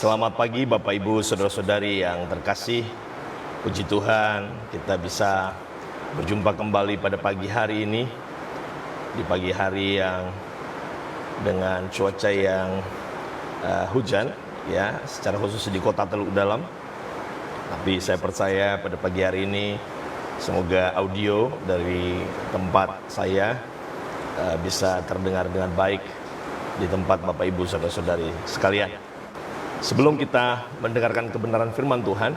Selamat pagi Bapak Ibu Saudara-saudari yang terkasih. Puji Tuhan kita bisa berjumpa kembali pada pagi hari ini. Di pagi hari yang dengan cuaca yang hujan ya, secara khusus di kota Teluk Dalam. Tapi saya percaya pada pagi hari ini semoga audio dari tempat saya bisa terdengar dengan baik di tempat Bapak Ibu Saudara-saudari sekalian. Sebelum kita mendengarkan kebenaran firman Tuhan,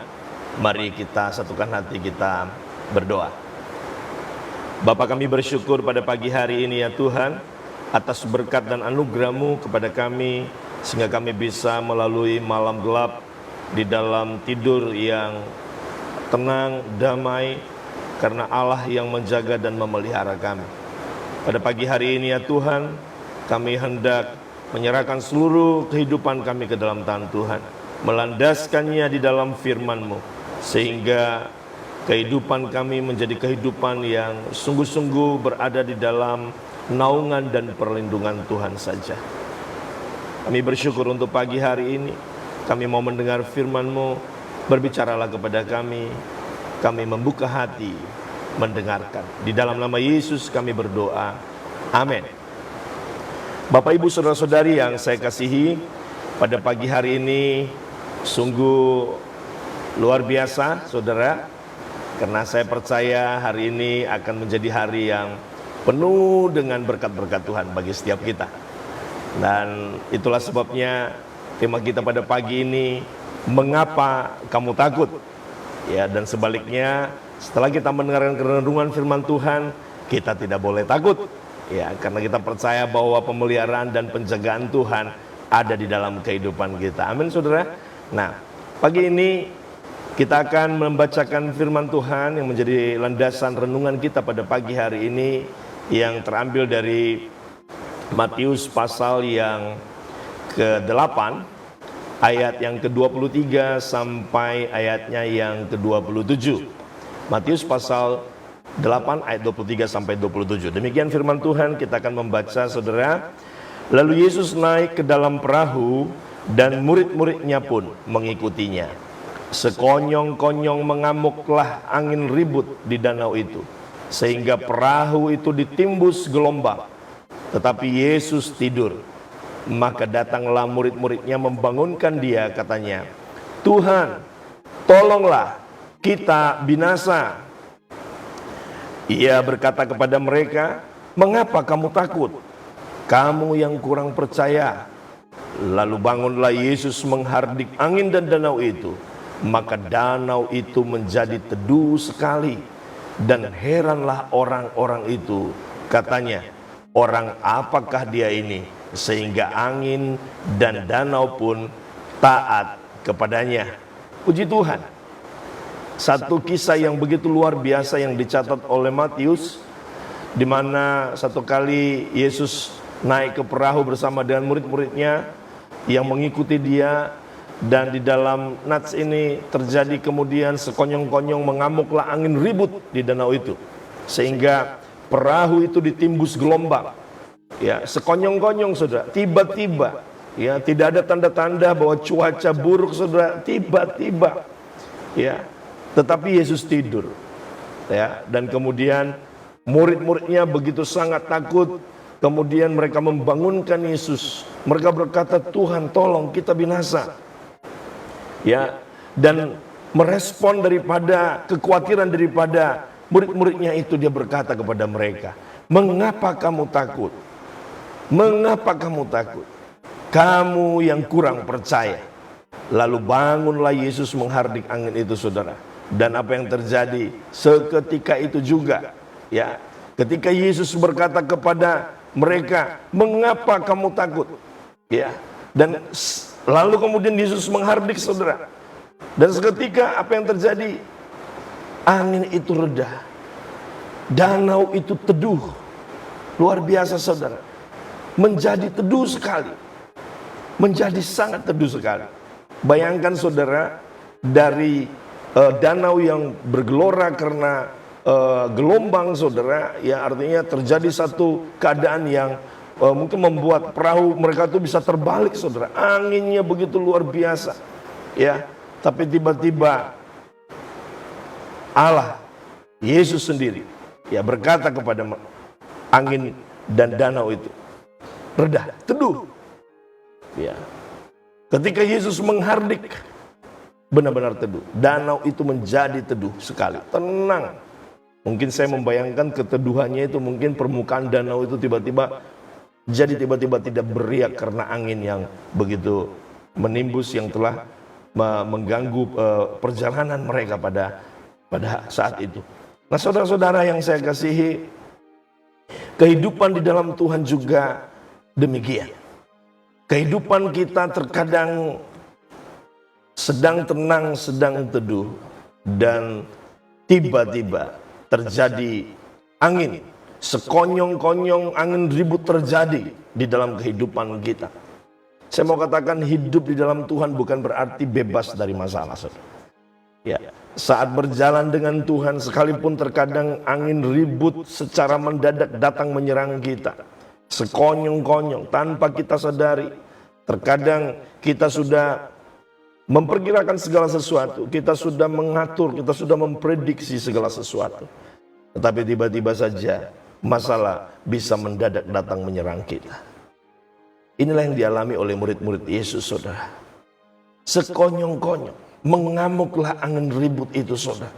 mari kita satukan hati kita berdoa. Bapa, kami bersyukur pada pagi hari ini ya Tuhan, atas berkat dan anugerah-Mu kepada kami, sehingga kami bisa melalui malam gelap di dalam tidur yang tenang, damai, karena Allah yang menjaga dan memelihara kami. Pada pagi hari ini ya Tuhan, kami hendak menyerahkan seluruh kehidupan kami ke dalam tangan Tuhan, melandaskannya di dalam firman-Mu, sehingga kehidupan kami menjadi kehidupan yang sungguh-sungguh berada di dalam naungan dan perlindungan Tuhan saja. Kami bersyukur untuk pagi hari ini, kami mau mendengar firman-Mu, berbicaralah kepada kami membuka hati, mendengarkan. Di dalam nama Yesus kami berdoa, amin. Bapak Ibu Saudara-saudari yang saya kasihi, pada pagi hari ini sungguh luar biasa saudara, karena saya percaya hari ini akan menjadi hari yang penuh dengan berkat-berkat Tuhan bagi setiap kita. Dan itulah sebabnya tema kita pada pagi ini, mengapa kamu takut? Ya, dan sebaliknya, setelah kita mendengarkan kerenungan firman Tuhan, kita tidak boleh takut. Ya, karena kita percaya bahwa pemeliharaan dan penjagaan Tuhan ada di dalam kehidupan kita. Amin saudara. Nah, pagi ini kita akan membacakan firman Tuhan yang menjadi landasan renungan kita pada pagi hari ini, yang terambil dari Matius pasal yang ke-8 ayat yang ke-23 sampai ayatnya yang ke-27. Matius pasal 8 ayat 23 sampai 27. Demikian firman Tuhan, kita akan membaca saudara. Lalu Yesus naik ke dalam perahu dan murid-muridnya pun mengikutinya. Sekonyong-konyong mengamuklah angin ribut di danau itu, sehingga perahu itu ditimbus gelombang. Tetapi Yesus tidur. Maka datanglah murid-muridnya membangunkan dia, katanya, "Tuhan, tolonglah, kita binasa." Ia berkata kepada mereka, "Mengapa kamu takut? Kamu yang kurang percaya." Lalu bangunlah Yesus menghardik angin dan danau itu. Maka danau itu menjadi teduh sekali. Dan heranlah orang-orang itu. Katanya, "Orang apakah dia ini? Sehingga angin dan danau pun taat kepadanya." Puji Tuhan. Satu kisah yang begitu luar biasa yang dicatat oleh Matius, di mana satu kali Yesus naik ke perahu bersama dengan murid-muridnya yang mengikuti dia, dan di dalam nats ini terjadi kemudian sekonyong-konyong mengamuklah angin ribut di danau itu, sehingga perahu itu ditimbus gelombang. Ya, sekonyong-konyong saudara, tiba-tiba, ya, tidak ada tanda-tanda bahwa cuaca buruk saudara, tiba-tiba, ya. Tetapi Yesus tidur, ya, dan kemudian murid-muridnya begitu sangat takut. Kemudian mereka membangunkan Yesus. Mereka berkata, "Tuhan, tolong, kita binasa." Ya, dan merespon daripada kekhawatiran daripada murid-muridnya itu, dia berkata kepada mereka, "Mengapa kamu takut? Mengapa kamu takut? Kamu yang kurang percaya." Lalu bangunlah Yesus menghardik angin itu saudara. Dan apa yang terjadi seketika itu juga, ya, ketika Yesus berkata kepada mereka, "Mengapa kamu takut?" Ya, dan lalu kemudian Yesus menghardik saudara. Dan seketika apa yang terjadi? Angin itu reda, danau itu teduh. Luar biasa saudara, menjadi teduh sekali, menjadi sangat teduh sekali. Bayangkan saudara, dari danau yang bergelora karena gelombang saudara, ya, artinya terjadi satu keadaan yang mungkin membuat perahu mereka itu bisa terbalik, saudara. Anginnya begitu luar biasa, ya. Tapi tiba-tiba Allah, Yesus sendiri, ya, berkata kepada angin dan danau itu, reda, teduh. Ya. Ketika Yesus menghardik, benar-benar teduh. Danau itu menjadi teduh sekali, tenang. Mungkin saya membayangkan keteduhannya itu, mungkin permukaan danau itu tiba-tiba tidak beriak karena angin yang begitu menimbus yang telah mengganggu perjalanan mereka pada saat itu. Nah, saudara-saudara yang saya kasihi, kehidupan di dalam Tuhan juga demikian. Kehidupan kita terkadang sedang tenang, sedang teduh, dan tiba-tiba terjadi angin. Sekonyong-konyong angin ribut terjadi di dalam kehidupan kita. Saya mau katakan, hidup di dalam Tuhan bukan berarti bebas dari masalah, saudara. Ya, saat berjalan dengan Tuhan, sekalipun terkadang angin ribut secara mendadak datang menyerang kita, sekonyong-konyong tanpa kita sadari. Terkadang kita sudah memperkirakan segala sesuatu, kita sudah mengatur, kita sudah memprediksi segala sesuatu. Tetapi tiba-tiba saja masalah bisa mendadak datang menyerang kita. Inilah yang dialami oleh murid-murid Yesus, saudara. Sekonyong-konyong, mengamuklah angin ribut itu, saudara.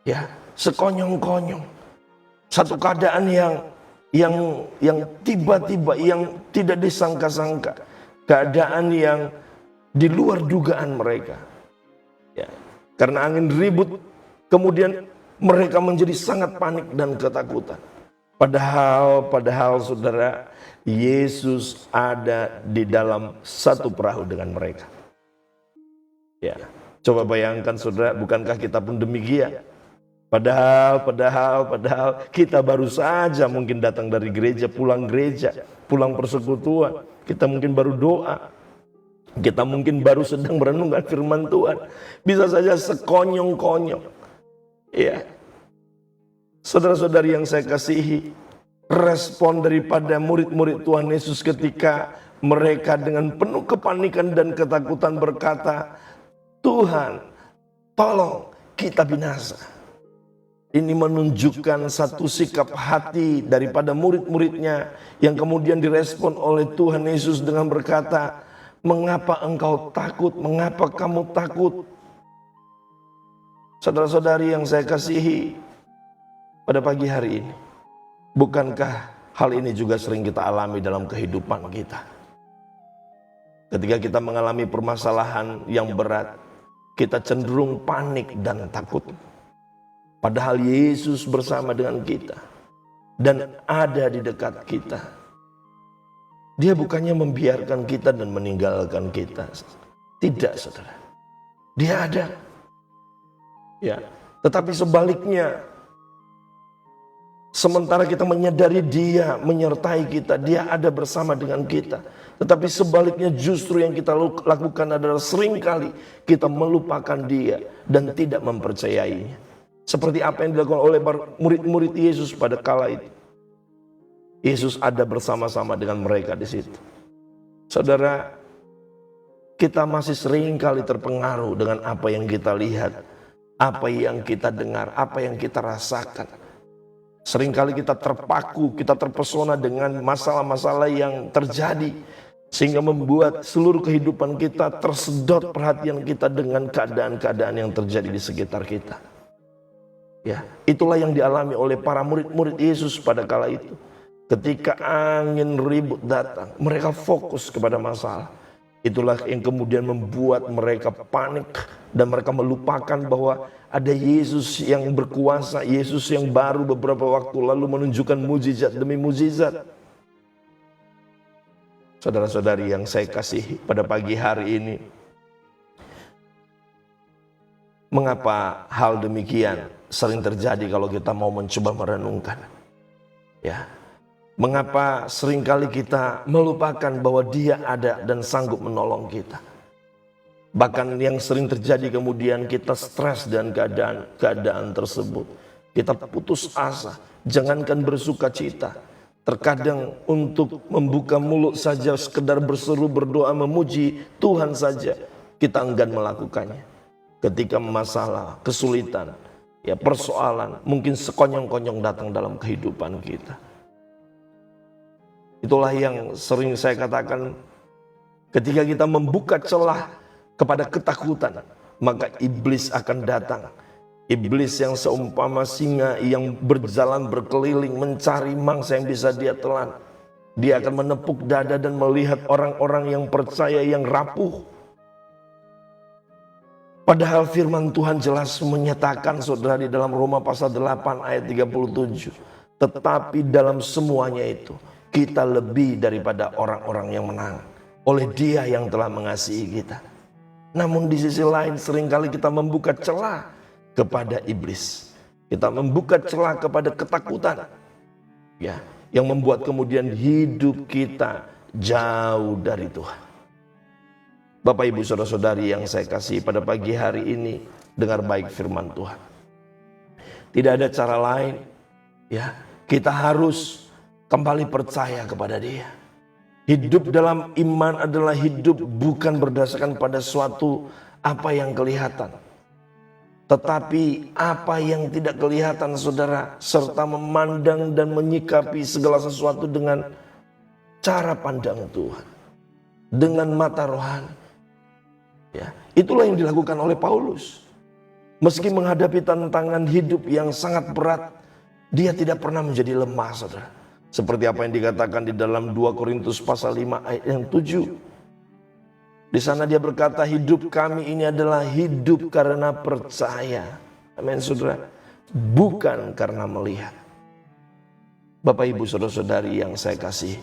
Ya, sekonyong-konyong. Satu keadaan yang tiba-tiba, yang tidak disangka-sangka. Keadaan yang di luar dugaan mereka. Ya, karena angin ribut, kemudian mereka menjadi sangat panik dan ketakutan. Padahal saudara, Yesus ada di dalam satu perahu dengan mereka. Ya, coba bayangkan, saudara, bukankah kita pun demikian? Padahal kita baru saja mungkin datang dari gereja, pulang persekutuan. Kita mungkin baru doa. Kita mungkin baru sedang merenungkan firman Tuhan. Bisa saja sekonyong-konyong. Ya. Saudara-saudari yang saya kasihi, respon daripada murid-murid Tuhan Yesus ketika mereka dengan penuh kepanikan dan ketakutan berkata, Tuhan, tolong kita binasa. Ini menunjukkan satu sikap hati daripada murid-muridnya yang kemudian direspon oleh Tuhan Yesus dengan berkata, mengapa engkau takut? Mengapa kamu takut? Saudara-saudari yang saya kasihi, pada pagi hari ini, bukankah hal ini juga sering kita alami dalam kehidupan kita? Ketika kita mengalami permasalahan yang berat, kita cenderung panik dan takut. Padahal Yesus bersama dengan kita dan ada di dekat kita. Dia bukannya membiarkan kita dan meninggalkan kita. Tidak, saudara. Dia ada. Ya, tetapi sebaliknya, sementara kita menyadari Dia menyertai kita, Dia ada bersama dengan kita. Tetapi sebaliknya justru yang kita lakukan adalah seringkali kita melupakan Dia dan tidak mempercayainya. Seperti apa yang dilakukan oleh murid-murid Yesus pada kala itu. Yesus ada bersama-sama dengan mereka di situ. Saudara, kita masih seringkali terpengaruh dengan apa yang kita lihat, apa yang kita dengar, apa yang kita rasakan. Seringkali kita terpaku, kita terpesona dengan masalah-masalah yang terjadi, sehingga membuat seluruh kehidupan kita tersedot perhatian kita dengan keadaan-keadaan yang terjadi di sekitar kita. Ya, itulah yang dialami oleh para murid-murid Yesus pada kala itu. Ketika angin ribut datang, mereka fokus kepada masalah. Itulah yang kemudian membuat mereka panik dan mereka melupakan bahwa ada Yesus yang berkuasa, Yesus yang baru beberapa waktu lalu menunjukkan mujizat demi mujizat. Saudara-saudari yang saya kasihi, pada pagi hari ini, mengapa hal demikian sering terjadi kalau kita mau mencoba merenungkan? Ya, mengapa seringkali kita melupakan bahwa Dia ada dan sanggup menolong kita? Bahkan yang sering terjadi kemudian kita stres dan keadaan tersebut. Kita putus asa, jangankan bersuka cita. Terkadang untuk membuka mulut saja, sekedar berseru, berdoa, memuji Tuhan saja, kita enggan melakukannya. Ketika masalah, kesulitan, ya persoalan, mungkin sekonyong-konyong datang dalam kehidupan kita. Itulah yang sering saya katakan, ketika kita membuka celah kepada ketakutan, maka iblis akan datang. Iblis yang seumpama singa yang berjalan berkeliling mencari mangsa yang bisa dia telan. Dia akan menepuk dada dan melihat orang-orang yang percaya yang rapuh. Padahal firman Tuhan jelas menyatakan, saudara, di dalam Roma pasal 8 ayat 37. Tetapi dalam semuanya itu, kita lebih daripada orang-orang yang menang oleh Dia yang telah mengasihi kita. Namun di sisi lain seringkali kita membuka celah kepada iblis. Kita membuka celah kepada ketakutan, ya, yang membuat kemudian hidup kita jauh dari Tuhan. Bapak, Ibu, saudara-saudari yang saya kasih, pada pagi hari ini dengar baik firman Tuhan. Tidak ada cara lain, ya. Kita harus kembali percaya kepada Dia. Hidup dalam iman adalah hidup bukan berdasarkan pada suatu apa yang kelihatan, tetapi apa yang tidak kelihatan, saudara, serta memandang dan menyikapi segala sesuatu dengan cara pandang Tuhan, dengan mata rohani. Ya, itulah yang dilakukan oleh Paulus. Meski menghadapi tantangan hidup yang sangat berat, dia tidak pernah menjadi lemah, saudara. Seperti apa yang dikatakan di dalam 2 Korintus pasal 5 ayat yang 7. Di sana dia berkata, hidup kami ini adalah hidup karena percaya. Amin, saudara. Bukan karena melihat. Bapak, Ibu, saudara-saudari yang saya kasih,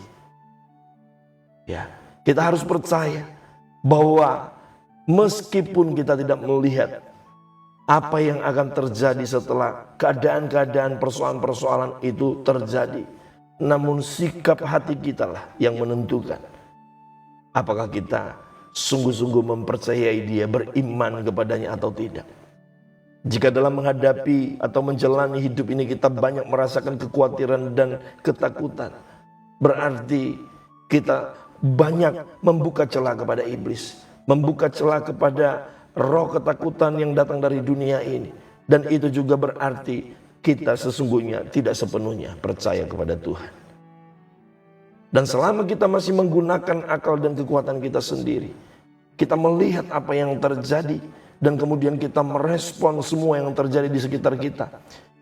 ya, kita harus percaya bahwa meskipun kita tidak melihat apa yang akan terjadi setelah keadaan-keadaan, persoalan-persoalan itu terjadi, namun sikap hati kita lah yang menentukan apakah kita sungguh-sungguh mempercayai Dia, beriman kepadanya atau tidak. Jika dalam menghadapi atau menjalani hidup ini kita banyak merasakan kekhawatiran dan ketakutan, berarti kita banyak membuka celah kepada iblis, membuka celah kepada roh ketakutan yang datang dari dunia ini. Dan itu juga berarti kita sesungguhnya tidak sepenuhnya percaya kepada Tuhan. Dan selama kita masih menggunakan akal dan kekuatan kita sendiri, kita melihat apa yang terjadi dan kemudian kita merespon semua yang terjadi di sekitar kita,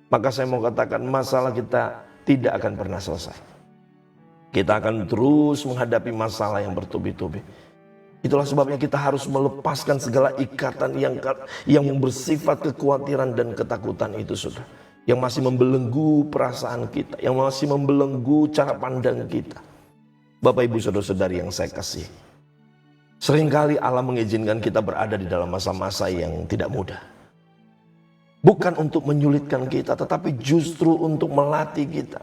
maka saya mau katakan masalah kita tidak akan pernah selesai. Kita akan terus menghadapi masalah yang bertubi-tubi. Itulah sebabnya kita harus melepaskan segala ikatan yang bersifat kekhawatiran dan ketakutan itu, saudara, yang masih membelenggu perasaan kita, yang masih membelenggu cara pandang kita. Bapak, Ibu, saudara-saudari yang saya kasih, seringkali Allah mengizinkan kita berada di dalam masa-masa yang tidak mudah. Bukan untuk menyulitkan kita, tetapi justru untuk melatih kita.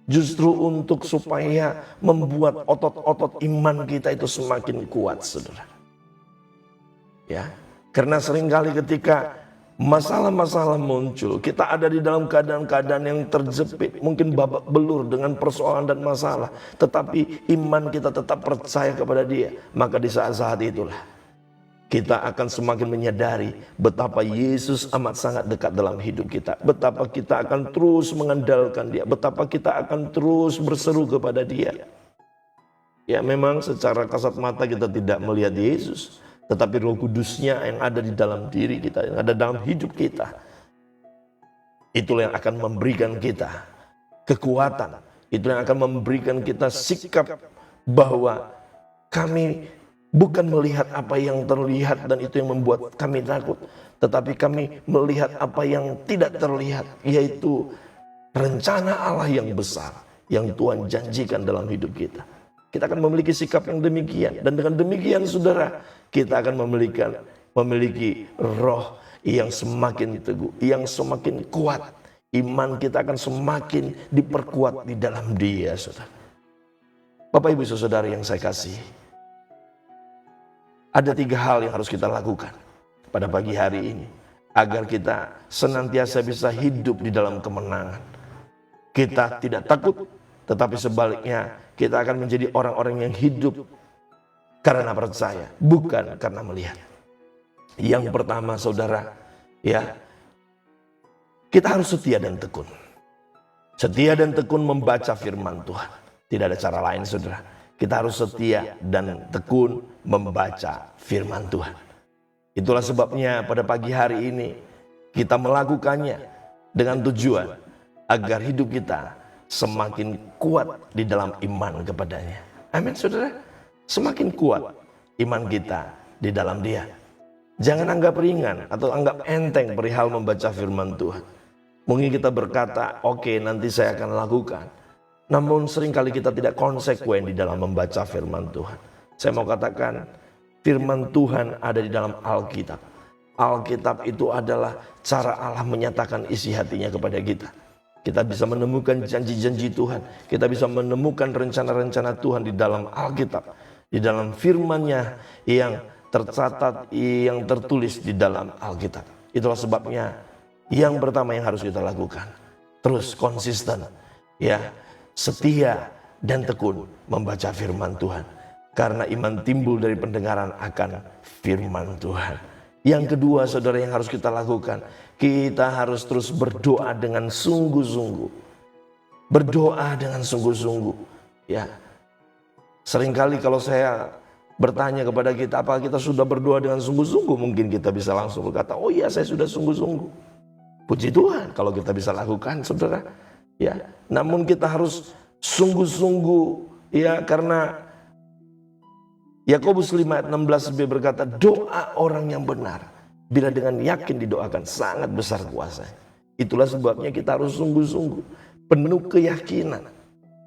Justru untuk supaya membuat otot-otot iman kita itu semakin kuat, saudara. Ya, karena seringkali ketika masalah-masalah muncul, kita ada di dalam keadaan-keadaan yang terjepit, mungkin babak belur dengan persoalan dan masalah, tetapi iman kita tetap percaya kepada Dia. Maka di saat-saat itulah kita akan semakin menyadari betapa Yesus amat sangat dekat dalam hidup kita, betapa kita akan terus mengandalkan Dia, betapa kita akan terus berseru kepada Dia. Ya, memang secara kasat mata kita tidak melihat Yesus, tetapi Roh Kudus-Nya yang ada di dalam diri kita, yang ada dalam hidup kita, itulah yang akan memberikan kita kekuatan, itu yang akan memberikan kita sikap bahwa kami bukan melihat apa yang terlihat dan itu yang membuat kami takut, tetapi kami melihat apa yang tidak terlihat, yaitu rencana Allah yang besar yang Tuhan janjikan dalam hidup kita. Kita akan memiliki sikap yang demikian, dan dengan demikian, saudara, kita akan memiliki roh yang semakin teguh, yang semakin kuat. Iman kita akan semakin diperkuat di dalam Dia, saudara. Bapak, Ibu, saudara yang saya kasih, ada 3 hal yang harus kita lakukan pada pagi hari ini agar kita senantiasa bisa hidup di dalam kemenangan. Kita tidak takut, tetapi sebaliknya kita akan menjadi orang-orang yang hidup karena percaya, bukan karena melihat. Yang pertama saudara, ya, kita harus setia dan tekun. Setia dan tekun membaca firman Tuhan. Tidak ada cara lain saudara. Kita harus setia dan tekun membaca firman Tuhan. Itulah sebabnya pada pagi hari ini kita melakukannya dengan tujuan agar hidup kita semakin kuat di dalam iman kepadanya. Amin saudara. Semakin kuat iman kita di dalam Dia. Jangan anggap ringan atau anggap enteng perihal membaca firman Tuhan. Mungkin kita berkata, oke, nanti saya akan lakukan. Namun seringkali kita tidak konsekuen di dalam membaca firman Tuhan. Saya mau katakan, firman Tuhan ada di dalam Alkitab. Alkitab itu adalah cara Allah menyatakan isi hatinya kepada kita. Kita bisa menemukan janji-janji Tuhan. Kita bisa menemukan rencana-rencana Tuhan di dalam Alkitab. Di dalam firman-Nya yang tercatat, yang tertulis di dalam Alkitab. Itulah sebabnya yang pertama yang harus kita lakukan, terus konsisten, ya, setia dan tekun membaca firman Tuhan. Karena iman timbul dari pendengaran akan firman Tuhan. Yang kedua saudara yang harus kita lakukan, kita harus terus berdoa dengan sungguh-sungguh. Berdoa dengan sungguh-sungguh, ya. Seringkali kalau saya bertanya kepada kita, apa kita sudah berdoa dengan sungguh-sungguh? Mungkin kita bisa langsung berkata, oh iya saya sudah sungguh-sungguh. Puji Tuhan kalau kita bisa lakukan saudara. Ya, namun kita harus sungguh-sungguh, ya, karena Yakobus 5:16b berkata, doa orang yang benar bila dengan yakin didoakan sangat besar kuasanya. Itulah sebabnya kita harus sungguh-sungguh, penuh keyakinan.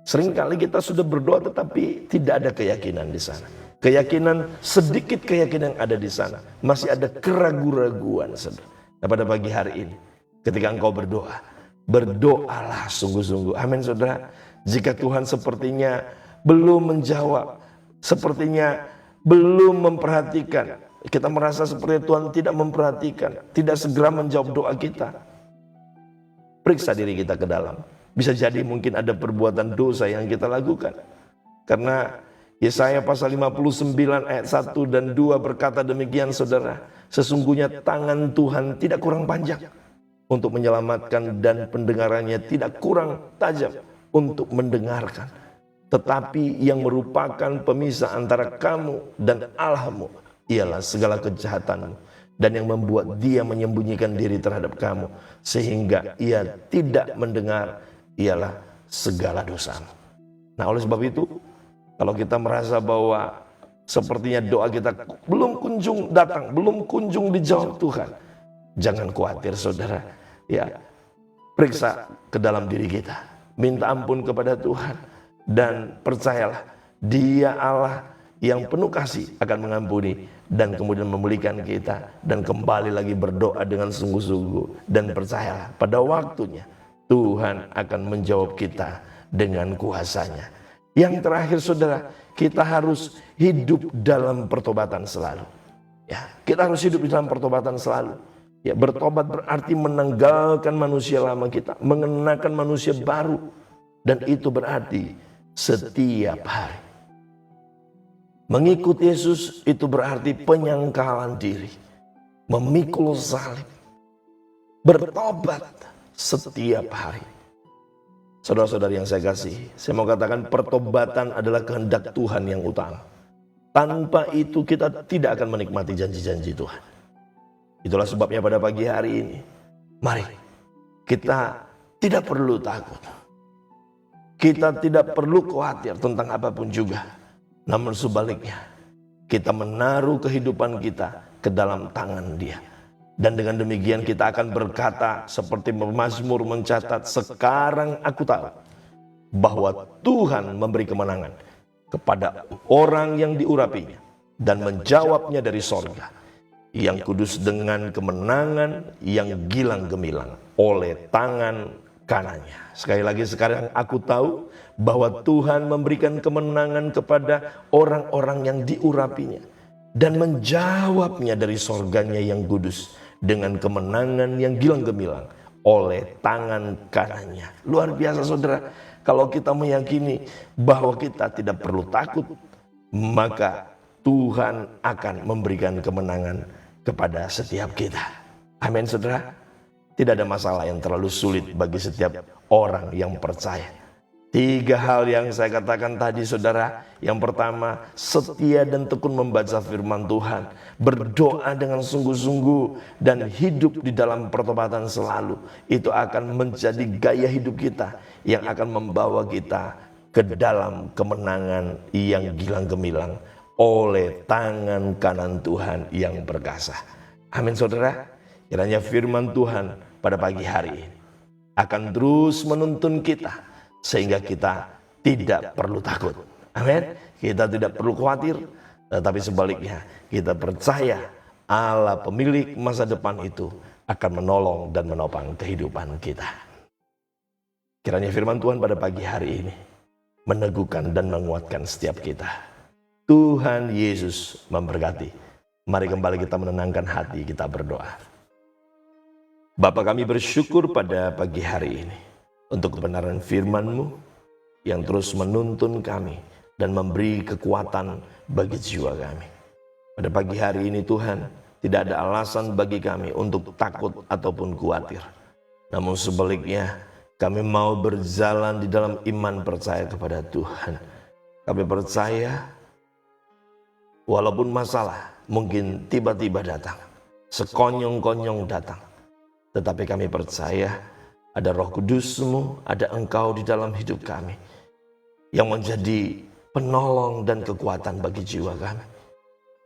Seringkali kita sudah berdoa tetapi tidak ada keyakinan di sana. Keyakinan, sedikit keyakinan yang ada di sana. Masih ada keraguan-raguan saudara. Nah, pada pagi hari ini ketika engkau berdoa, berdoalah sungguh-sungguh. Amin saudara. Jika Tuhan sepertinya belum menjawab, sepertinya belum memperhatikan, kita merasa seperti Tuhan tidak memperhatikan, tidak segera menjawab doa kita, periksa diri kita ke dalam. Bisa jadi mungkin ada perbuatan dosa yang kita lakukan. Karena Yesaya pasal 59 ayat 1 dan 2 berkata demikian saudara. Sesungguhnya tangan Tuhan tidak kurang panjang untuk menyelamatkan dan pendengarannya tidak kurang tajam untuk mendengarkan. Tetapi yang merupakan pemisah antara kamu dan Allahmu ialah segala kejahatanmu, dan yang membuat dia menyembunyikan diri terhadap kamu sehingga ia tidak mendengar ialah segala dosamu. Nah, oleh sebab itu, kalau kita merasa bahwa sepertinya doa kita belum kunjung datang, belum kunjung dijawab Tuhan, jangan khawatir saudara. Ya, periksa ke dalam diri kita, minta ampun kepada Tuhan, dan percayalah Dia Allah yang penuh kasih akan mengampuni dan kemudian memulihkan kita, dan kembali lagi berdoa dengan sungguh-sungguh, dan percayalah pada waktunya Tuhan akan menjawab kita dengan kuasanya. Yang terakhir saudara, kita harus hidup dalam pertobatan selalu. Ya, kita harus hidup di dalam pertobatan selalu. Ya, bertobat berarti menanggalkan manusia lama kita, mengenakan manusia baru, dan itu berarti setiap hari. Mengikut Yesus itu berarti penyangkalan diri, memikul salib, bertobat setiap hari. Saudara-saudari yang saya kasih, saya mau katakan pertobatan adalah kehendak Tuhan yang utama. Tanpa itu kita tidak akan menikmati janji-janji Tuhan. Itulah sebabnya pada pagi hari ini, mari kita tidak perlu takut. Kita tidak perlu khawatir tentang apapun juga. Namun sebaliknya, kita menaruh kehidupan kita ke dalam tangan Dia. Dan dengan demikian kita akan berkata seperti pemazmur mencatat, sekarang aku tahu bahwa Tuhan memberi kemenangan kepada orang yang diurapinya dan menjawabnya dari sorga, yang kudus dengan kemenangan yang gilang gemilang oleh tangan kanannya. Sekali lagi, sekarang aku tahu bahwa Tuhan memberikan kemenangan kepada orang-orang yang diurapinya dan menjawabnya dari sorganya yang kudus dengan kemenangan yang gilang gemilang oleh tangan kanannya. Luar biasa saudara. Kalau kita meyakini bahwa kita tidak perlu takut, maka Tuhan akan memberikan kemenangan kepada setiap kita. Amin, saudara. Tidak ada masalah yang terlalu sulit bagi setiap orang yang percaya. 3 hal yang saya katakan tadi, saudara. Yang pertama, setia dan tekun membaca firman Tuhan, berdoa dengan sungguh-sungguh, dan hidup di dalam pertobatan selalu. Itu akan menjadi gaya hidup kita yang akan membawa kita ke dalam kemenangan yang gilang gemilang oleh tangan kanan Tuhan yang perkasa. Amin, saudara. Kiranya firman Tuhan pada pagi hari ini akan terus menuntun kita sehingga kita tidak perlu takut. Amin. Kita tidak perlu khawatir, tetapi sebaliknya kita percaya Allah pemilik masa depan itu akan menolong dan menopang kehidupan kita. Kiranya firman Tuhan pada pagi hari ini meneguhkan dan menguatkan setiap kita. Tuhan Yesus memberkati. Mari kembali kita menenangkan hati, kita berdoa. Bapa, kami bersyukur pada pagi hari ini untuk kebenaran firman-Mu yang terus menuntun kami dan memberi kekuatan bagi jiwa kami. Pada pagi hari ini Tuhan, tidak ada alasan bagi kami untuk takut ataupun khawatir. Namun sebaliknya, kami mau berjalan di dalam iman percaya kepada Tuhan. Kami percaya walaupun masalah mungkin tiba-tiba datang, sekonyong-konyong datang, tetapi kami percaya ada Roh Kudus-Mu, ada Engkau di dalam hidup kami yang menjadi penolong dan kekuatan bagi jiwa kami.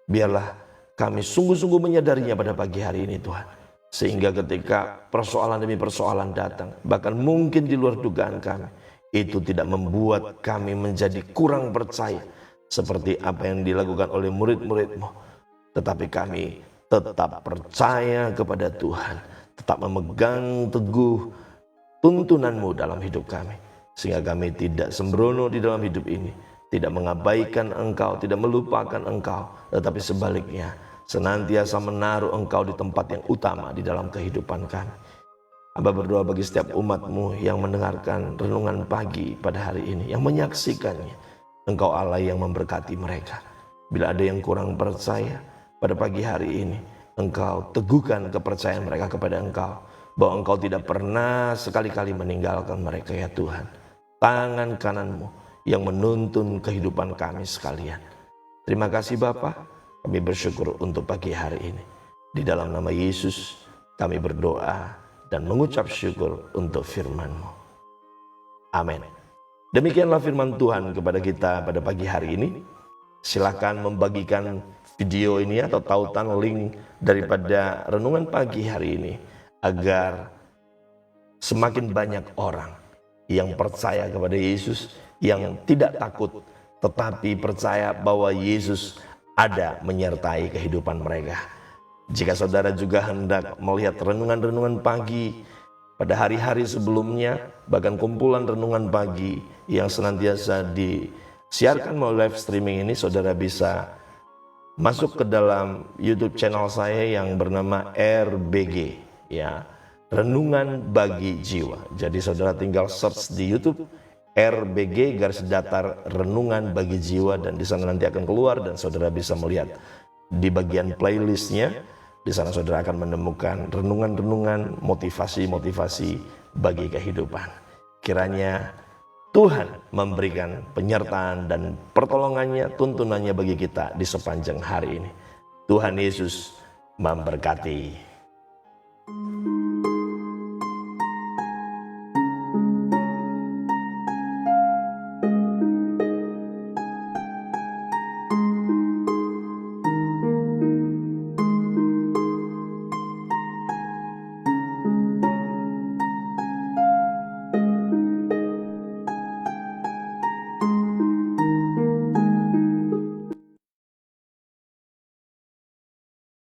Biarlah kami sungguh-sungguh menyadarinya pada pagi hari ini Tuhan, sehingga ketika persoalan demi persoalan datang, bahkan mungkin di luar dugaan kami, itu tidak membuat kami menjadi kurang percaya seperti apa yang dilakukan oleh murid-murid-Mu, tetapi kami tetap percaya kepada Tuhan, tetap memegang teguh tuntunan-Mu dalam hidup kami, sehingga kami tidak sembrono di dalam hidup ini, tidak mengabaikan Engkau, tidak melupakan Engkau, tetapi sebaliknya senantiasa menaruh Engkau di tempat yang utama di dalam kehidupan kami. Hamba berdoa bagi setiap umat-Mu yang mendengarkan renungan pagi pada hari ini, yang menyaksikannya. Engkau Allah yang memberkati mereka. Bila ada yang kurang percaya pada pagi hari ini, Engkau teguhkan kepercayaan mereka kepada Engkau, bahwa Engkau tidak pernah sekali-kali meninggalkan mereka ya Tuhan. Tangan kanan-Mu yang menuntun kehidupan kami sekalian. Terima kasih Bapa, kami bersyukur untuk pagi hari ini. Di dalam nama Yesus kami berdoa dan mengucap syukur untuk firman-Mu. Amin. Demikianlah firman Tuhan kepada kita pada pagi hari ini. Silakan membagikan video ini atau tautan link daripada renungan pagi hari ini, agar semakin banyak orang yang percaya kepada Yesus, yang tidak takut tetapi percaya bahwa Yesus ada menyertai kehidupan mereka. Jika saudara juga hendak melihat renungan-renungan pagi pada hari-hari sebelumnya, bahkan kumpulan renungan pagi yang senantiasa disiarkan melalui live streaming ini, saudara bisa masuk ke dalam YouTube channel saya yang bernama RBG, ya, Renungan Bagi Jiwa. Jadi saudara tinggal search di YouTube RBG garis datar Renungan Bagi Jiwa, dan di sana nanti akan keluar dan saudara bisa melihat di bagian playlistnya. Di sana saudara akan menemukan renungan-renungan motivasi-motivasi bagi kehidupan. Kiranya Tuhan memberikan penyertaan dan pertolongannya, tuntunannya bagi kita di sepanjang hari ini. Tuhan Yesus memberkati.